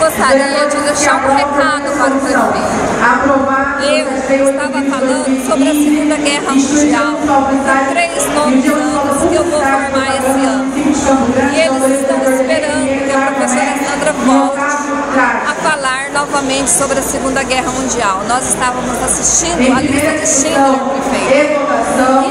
gostaria de deixar um recado para o prefeito. Eu estava falando sobre a Segunda Guerra Mundial, 3 novos anos que eu vou formar esse ano. E eles estão esperando que a professora Sandra volte a falar novamente sobre a Segunda Guerra Mundial. Nós estávamos assistindo a lista de Schindler, prefeito.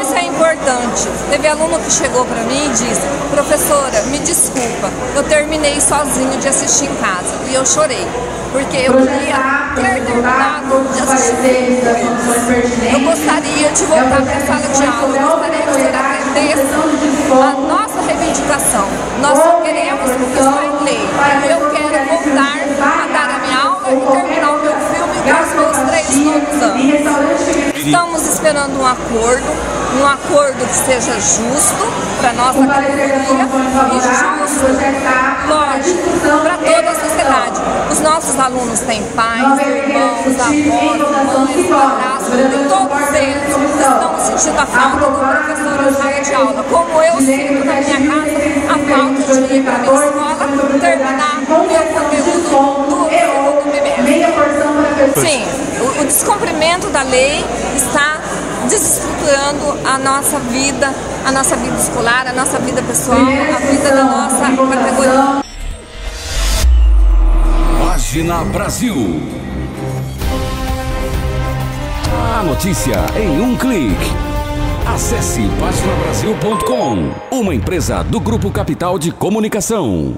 Isso é importante. Teve aluno que chegou para mim e disse: professora, me desculpa, eu terminei sozinho de assistir em casa. E eu chorei, porque eu queria ter terminado de assistir. Eu gostaria de voltar para a sala de aula, eu gostaria que o senhor atendesse a nossa reivindicação. Nós só queremos o que está em lei. Eu quero voltar a dar a minha aula e terminar o meu filme com os meus 3 novos anos. Estamos esperando um acordo que seja justo para a nossa categoria e justo, lógico, para toda a sociedade. Os nossos alunos têm pais, irmãos, avós, mães, padrastos, e todos eles estão sentindo a falta do professor em sala de aula, como eu sinto na minha casa a falta de ir para a minha escola, terminar o meu conteúdo do segundo bimestre. Sim, o descumprimento da lei está desestruturando a nossa vida escolar, a nossa vida pessoal, a vida da nossa categoria. Página Brasil. A notícia em um clique. Acesse paginabrasil.com, uma empresa do Grupo Capital de Comunicação.